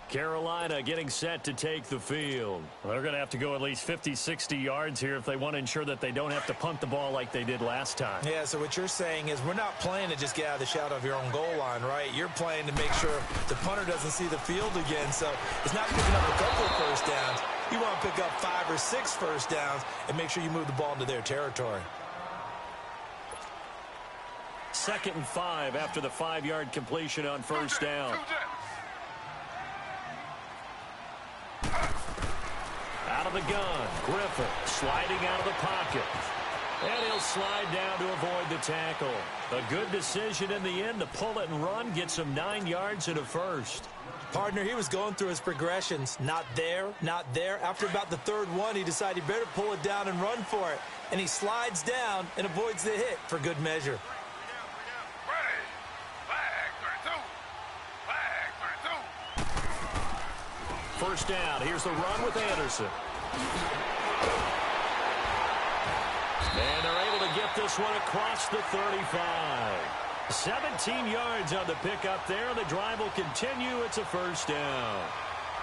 Carolina getting set to take the field. Well, they're going to have to go at least 50, 60 yards here if they want to ensure that they don't have to punt the ball like they did last time.
Yeah, so what you're saying is we're not playing to just get out of the shadow of your own goal line, right? You're playing to make sure the punter doesn't see the field again. So it's not picking up a couple of first downs. You want to pick up 5 or 6 first downs and make sure you move the ball into their territory.
2nd and 5 after the 5-yard completion on 1st down. Out of the gun, Griffin sliding out of the pocket. And he'll slide down to avoid the tackle. A good decision in the end to pull it and run, get some 9 yards and a 1st.
Partner, he was going through his progressions. Not there, not there. After about the 3rd one, he decided he better pull it down and run for it. And he slides down and avoids the hit for good measure.
First down. Here's the run with Anderson. And they're able to get this one across the 35. 17 yards on the pickup there. The drive will continue. It's a 1st down.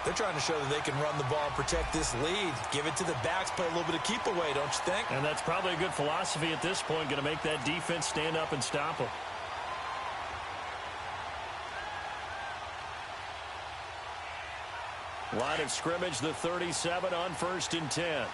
They're trying to show that they can run the ball and protect this lead. Give it to the backs, play a little bit of keep away, don't you think?
And that's probably a good philosophy at this point. Going to make that defense stand up and stop them. Line of scrimmage, the 37 on 1st and 10.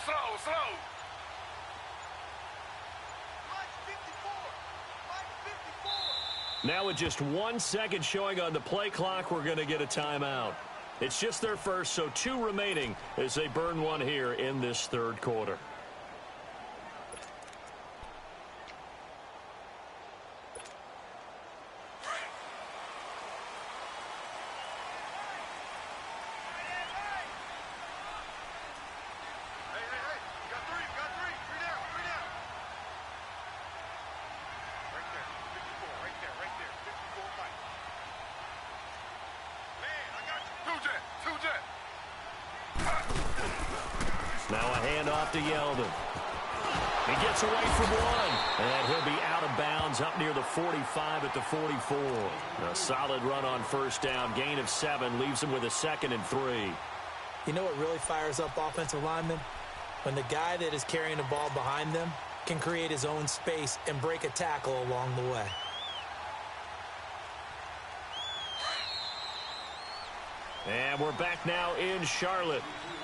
slow.
Now with just 1 second showing on the play clock, we're going to get a timeout. It's just their first, so 2 remaining as they burn one here in this third quarter. Now a handoff to Yeldon. He gets away from one, and he'll be out of bounds up near the 45 at the 44. A solid run on first down, gain of 7, leaves him with a 2nd and 3.
You know what really fires up offensive linemen? When the guy that is carrying the ball behind them can create his own space and break a tackle along the way.
And we're back now in Charlotte.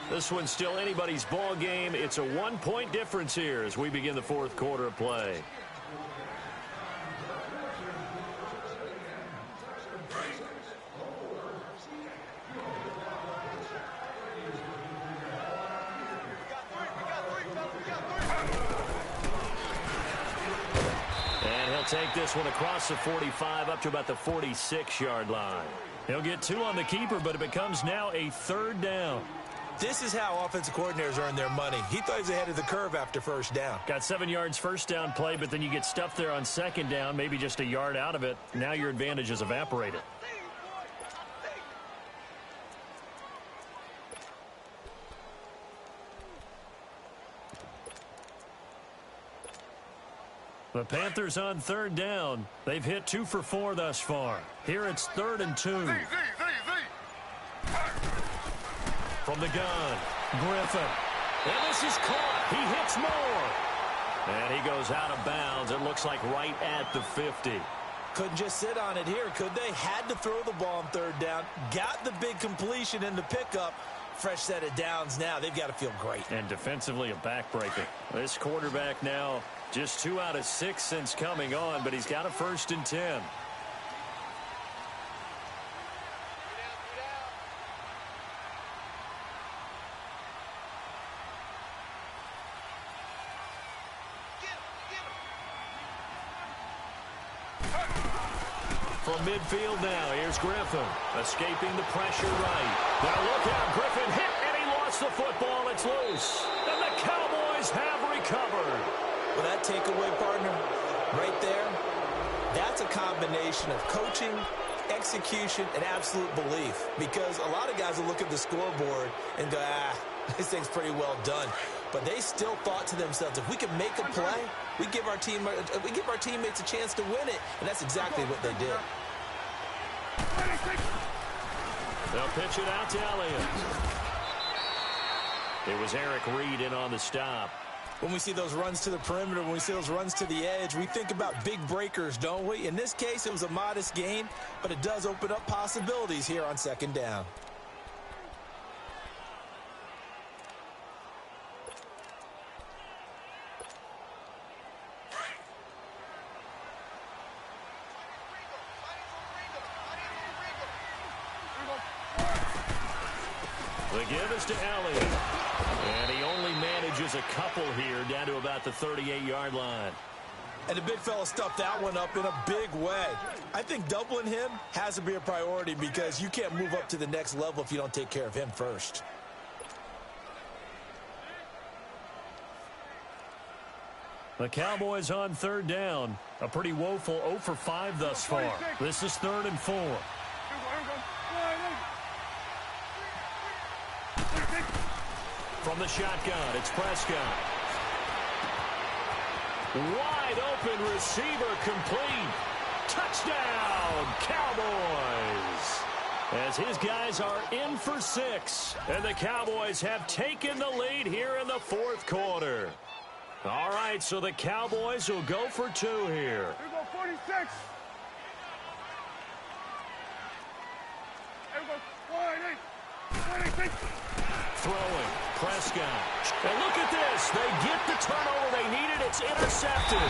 This one's still anybody's ball game. It's a 1-point difference here as we begin the fourth quarter of play. And he'll take this one across the 45 up to about the 46-yard line. He'll get 2 on the keeper, but it becomes now a 3rd down.
This is how offensive coordinators earn their money. He thought he was ahead of the curve after first down.
Got 7 yards first down play, but then you get stuffed there on 2nd down, maybe just a yard out of it. Now your advantage is evaporated. The Panthers on 3rd down. They've hit 2 for 4 thus far. Here it's 3rd and 2. From the gun, Griffin. And this is caught. He hits more. And he goes out of bounds. It looks like right at the 50.
Couldn't just sit on it here, could they? Had to throw the ball on 3rd down. Got the big completion in the pickup. Fresh set of downs now. They've got to feel great.
And defensively a backbreaker. This quarterback now just 2 out of 6 since coming on, but he's got a 1st and 10. From midfield now, here's Griffin, escaping the pressure right. Now look out, Griffin hit, and he lost the football. It's loose, and the Cowboys have recovered.
Well, that takeaway, partner, right there, that's a combination of coaching, execution, and absolute belief. Because a lot of guys will look at the scoreboard and go, this thing's pretty well done. But they still thought to themselves, if we can make a play, we give our teammates a chance to win it. And that's exactly what they did.
They'll pitch it out to Elliott. It was Eric Reed in on the stop.
When we see those runs to the perimeter, when we see those runs to the edge, we think about big breakers, don't we? In this case, it was a modest gain, but it does open up possibilities here on 2nd down.
The give is to Elliott. And he only manages a couple here down to about the 38-yard line.
And the big fella stuffed that one up in a big way. I think doubling him has to be a priority because you can't move up to the next level if you don't take care of him first.
The Cowboys on 3rd down. A pretty woeful 0 for 5 thus far. This is 3rd and 4. From the shotgun, it's Prescott. Wide open receiver complete. Touchdown, Cowboys. As his guys are in for 6. And the Cowboys have taken the lead here in the 4th quarter. All right, so the Cowboys will go for 2 here.
Here go 46. Here goes 48. 46.
Throwing, Prescott. And look at this. They get the turnover they needed. It's intercepted.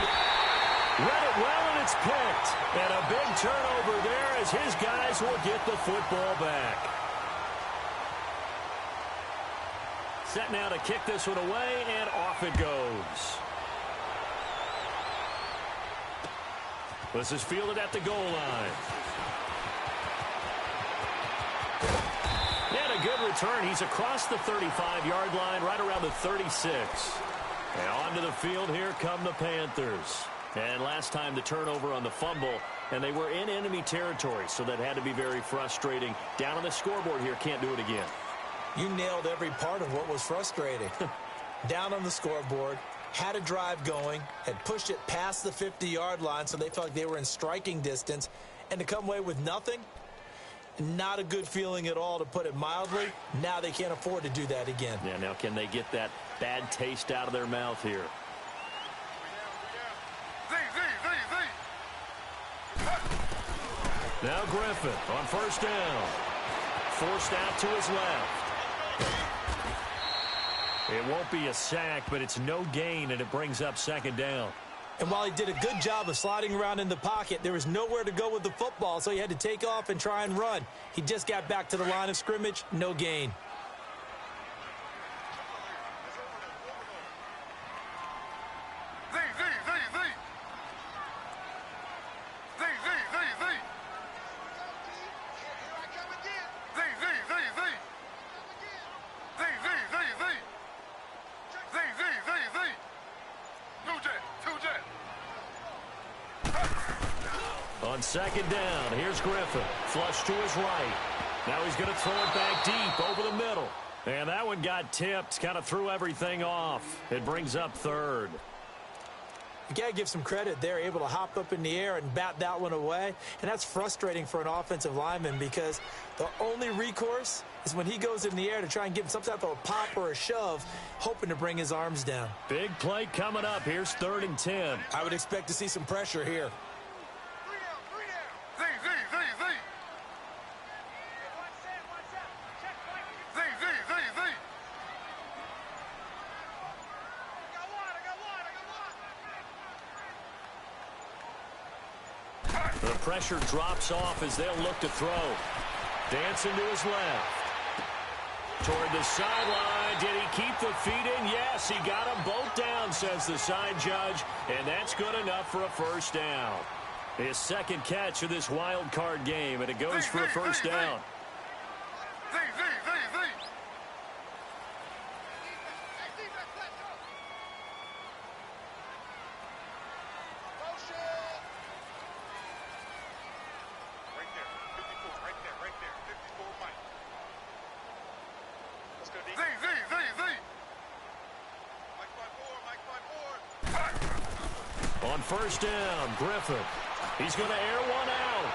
Read it well, and it's picked. And a big turnover there as his guys will get the football back. Set now to kick this one away, and off it goes. This is fielded at the goal line. And a good return. He's across the 35-yard line, right around the 36. And onto the field, here come the Panthers. And last time the turnover on the fumble, and they were in enemy territory, so that had to be very frustrating. Down on the scoreboard here, can't do it again.
You nailed every part of what was frustrating. Down on the scoreboard, had a drive going, had pushed it past the 50-yard line, so they felt like they were in striking distance, and to come away with nothing, not a good feeling at all, to put it mildly. Now they can't afford to do that again.
Yeah, now can they get that bad taste out of their mouth here? Now Griffin on first down. Forced out to his left. It won't be a sack, but it's no gain, and it brings up second down.
And while he did a good job of sliding around in the pocket, there was nowhere to go with the football, so he had to take off and try and run. He just got back to the line of scrimmage, no gain.
On second down, here's Griffin. Flush to his right. Now he's going to throw it back deep over the middle. And that one got tipped, kind of threw everything off. It brings up third.
You got to give some credit. They're able to hop up in the air and bat that one away. And that's frustrating for an offensive lineman because the only recourse is when he goes in the air to try and give him some type of a pop or a shove, hoping to bring his arms down.
Big play coming up. Here's 3rd and 10.
I would expect to see some pressure here.
The pressure drops off as they'll look to throw. Dancing to his left. Toward the sideline. Did he keep the feet in? Yes, he got them both down, says the side judge. And that's good enough for a first down. His second catch of this wild card game, and it goes for a first down. On first down, Griffin. He's going to air one out.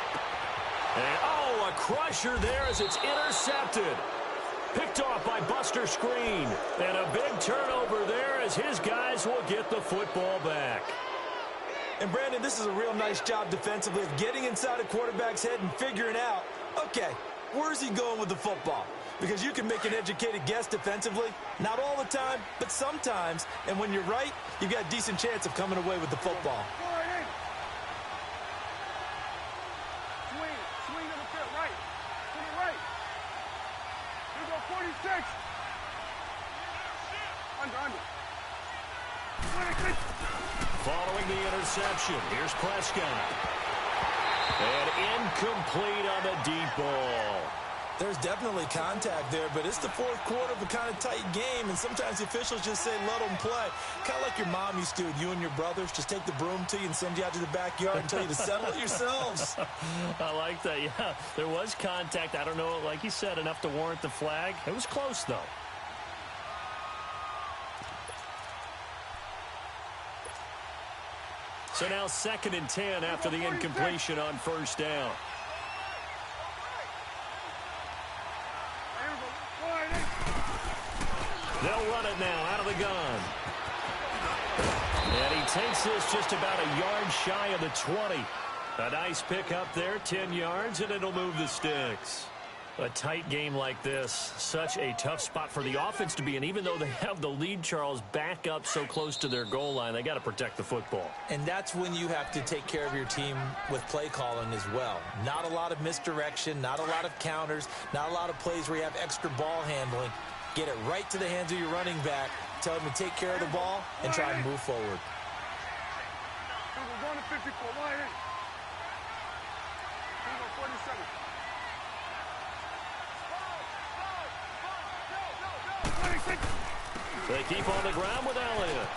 And, oh, a crusher there as it's intercepted. Picked off by Buster Screen. And a big turnover there as his guys will get the football back.
And, Brandon, this is a real nice job defensively of getting inside a quarterback's head and figuring out, okay, where's he going with the football? Because you can make an educated guess defensively. Not all the time, but sometimes. And when you're right, you've got a decent chance of coming away with the football.
Swing to the field, right. To the right. Here we go, 46. Under.
Following the interception, here's Prescott. And incomplete on the deep ball.
There's definitely contact there, but it's the fourth quarter of a kind of tight game, and sometimes the officials just say, let them play. Kind of like your mom used to with you and your brothers. Just take the broom to you and send you out to the backyard and tell you to settle it yourselves.
I like that, yeah. There was contact. I don't know, like you said, enough to warrant the flag. It was close, though. So now 2nd and 10 after the incompletion on first down. They'll run it now out of the gun. And he takes this just about a yard shy of the 20. A nice pick up there, 10 yards, and it'll move the sticks. A tight game like this, such a tough spot for the offense to be in. Even though they have the lead, Charles, back up so close to their goal line, they got to protect the football.
And that's when you have to take care of your team with play calling as well. Not a lot of misdirection, not a lot of counters, not a lot of plays where you have extra ball handling. Get it right to the hands of your running back, tell him to take care of the ball, and try and move forward.
We're going to 54. Line in. 47.
They keep on the ground with Elliott.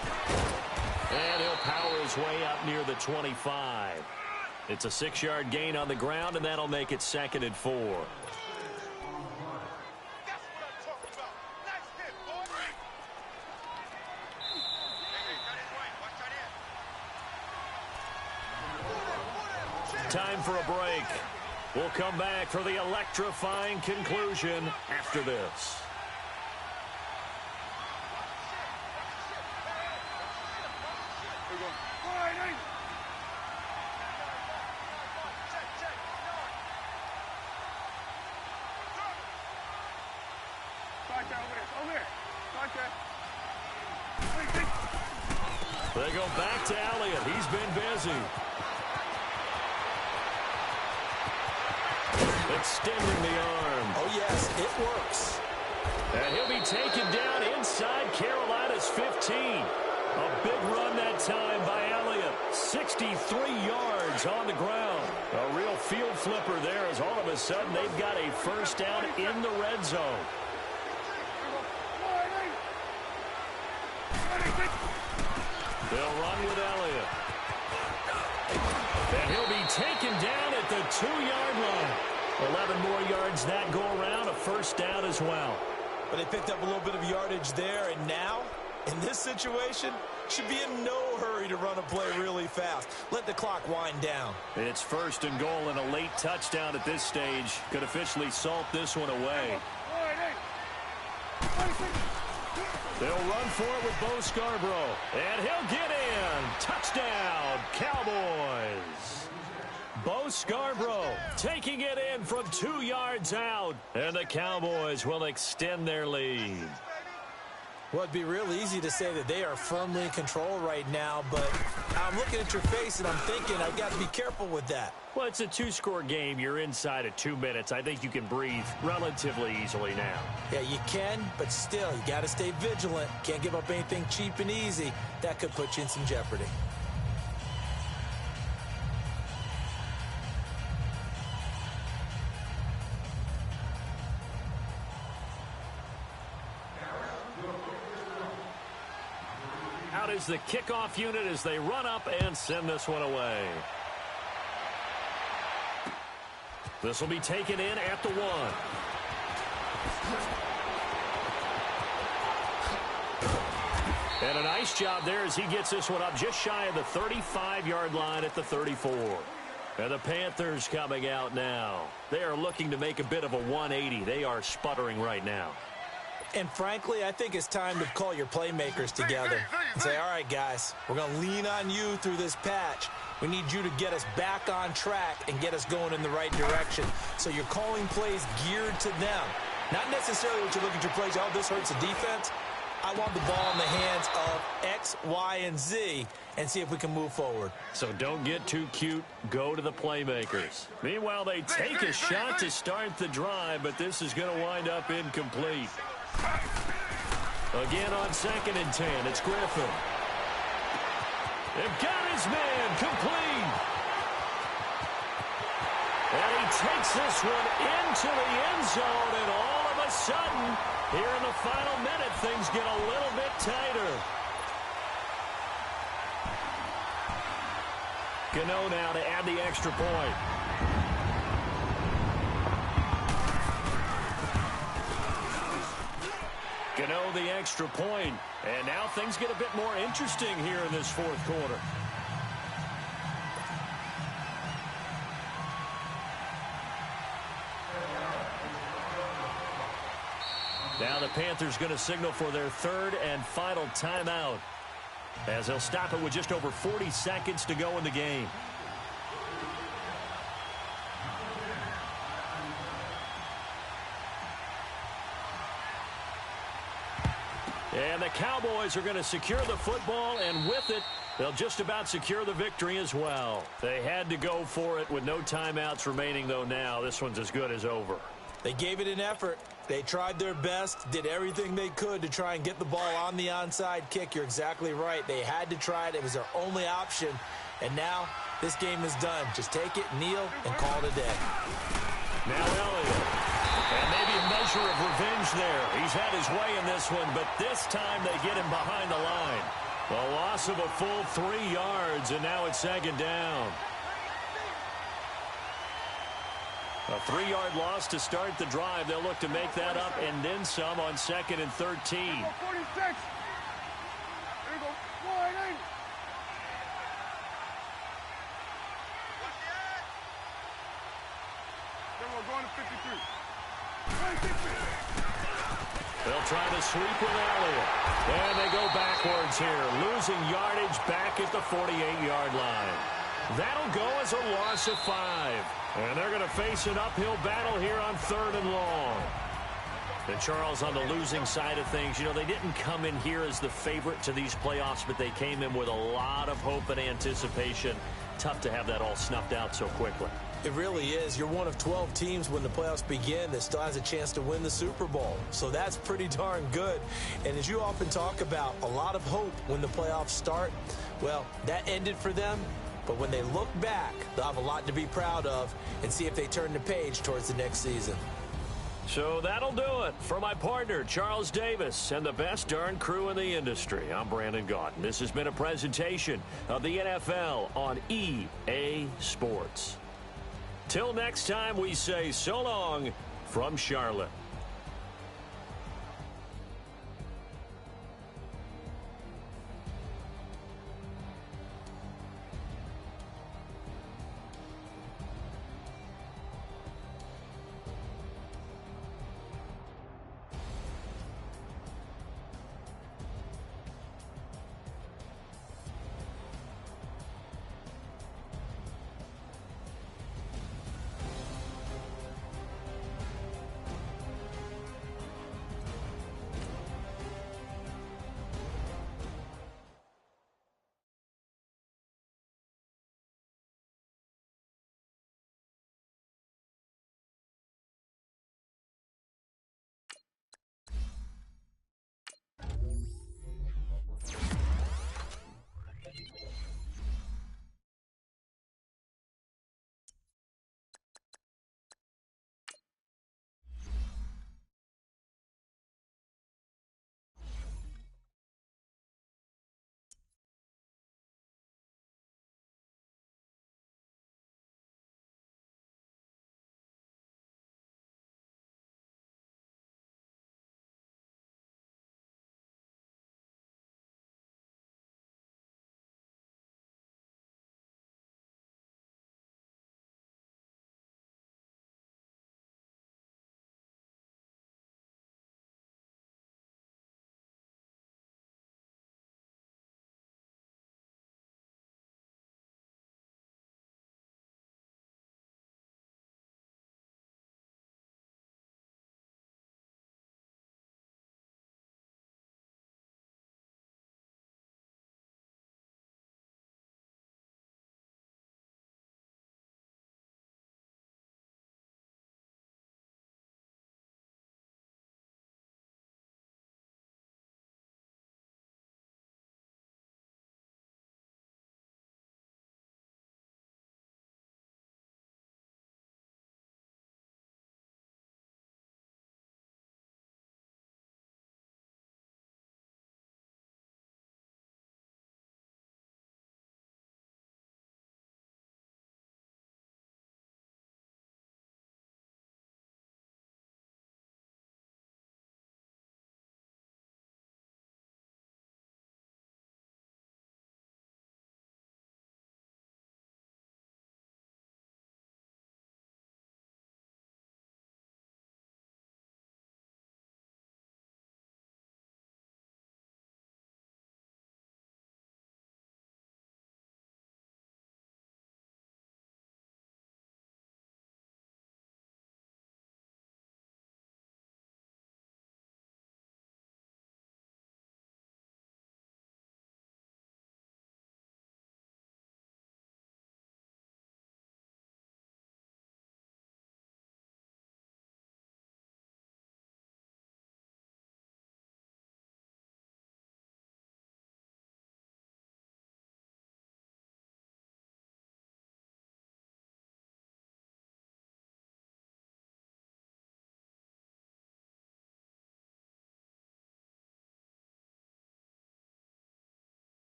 And he'll power his way up near the 25. It's a 6-yard gain on the ground, and that'll make it 2nd and 4. Time for a break. We'll come back for the electrifying conclusion after this. They go back to Elliott. He's been busy. Extending the arm.
Oh, yes, it works.
And he'll be taken down inside Carolina's 15. A big run that time by Elliott. 63 yards on the ground. A real field flipper there as all of a sudden they've got a first down in the red zone. They'll run with Elliott. And he'll be taken down at the 2-yard line. 11 more yards that go around, a first down as well.
But they picked up a little bit of yardage there, and now, in this situation, should be in no hurry to run a play really fast. Let the clock wind down.
It's 1st and goal, and a late touchdown at this stage could officially salt this one away. They'll run for it with Bo Scarborough. And he'll get in. Touchdown, Cowboys. Bo Scarborough taking it in from 2 yards out. And the Cowboys will extend their lead.
Well, it'd be real easy to say that they are firmly in control right now, but I'm looking at your face and I'm thinking I've got to be careful with that.
Well, it's a 2-score game. You're inside of 2 minutes. I think you can breathe relatively easily now.
Yeah, you can, but still, you got to stay vigilant. Can't give up anything cheap and easy. That could put you in some jeopardy.
Out is the kickoff unit as they run up and send this one away. This will be taken in at the 1. And a nice job there as he gets this one up just shy of the 35-yard line at the 34. And the Panthers coming out now. They are looking to make a bit of a 180. They are sputtering right now.
And frankly, I think it's time to call your playmakers together and say, all right, guys, we're going to lean on you through this patch. We need you to get us back on track and get us going in the right direction. So you're calling plays geared to them. Not necessarily what you look at your plays, oh, this hurts the defense. I want the ball in the hands of X, Y, and Z and see if we can move forward.
So don't get too cute. Go to the playmakers. Meanwhile, they take a shot to start the drive, but this is going to wind up incomplete. Again on 2nd and 10, it's Griffin. They've got his man complete. And he takes this one into the end zone, and all of a sudden, here in the final minute, things get a little bit tighter. Gano now to add the extra point. Gano the extra point. And now things get a bit more interesting here in this 4th quarter. Now the Panthers going to signal for their 3rd and final timeout, as they'll stop it with just over 40 seconds to go in the game. And the Cowboys are going to secure the football, and with it, they'll just about secure the victory as well. They had to go for it with no timeouts remaining, though now. This one's as good as over.
They gave it an effort. They tried their best, did everything they could to try and get the ball on the onside kick. You're exactly right. They had to try it. It was their only option. And now this game is done. Just take it, kneel, and call it a day.
Now Elliott. And maybe a measure of revenge there. He's had his way in this one, but this time they get him behind the line. A loss of a full 3 yards, and now it's second down. A 3-yard loss to start the drive. They'll look to make that up and then some on 2nd and 13.
46. There you go. 180. Then we're going to 53.
They'll try to sweep with Elliott. And they go backwards here, losing yardage back at the 48-yard line. That'll go as a loss of 5. And they're going to face an uphill battle here on 3rd and long. And Charles, on the losing side of things, you know, they didn't come in here as the favorite to these playoffs, but they came in with a lot of hope and anticipation. Tough to have that all snuffed out so quickly.
It really is. You're one of 12 teams when the playoffs begin that still has a chance to win the Super Bowl. So that's pretty darn good. And as you often talk about, a lot of hope when the playoffs start. Well, that ended for them. But when they look back, they'll have a lot to be proud of and see if they turn the page towards the next season.
So that'll do it. For my partner, Charles Davis, and the best darn crew in the industry, I'm Brandon Gaudin. This has been a presentation of the NFL on EA Sports. Till next time, we say so long from Charlotte.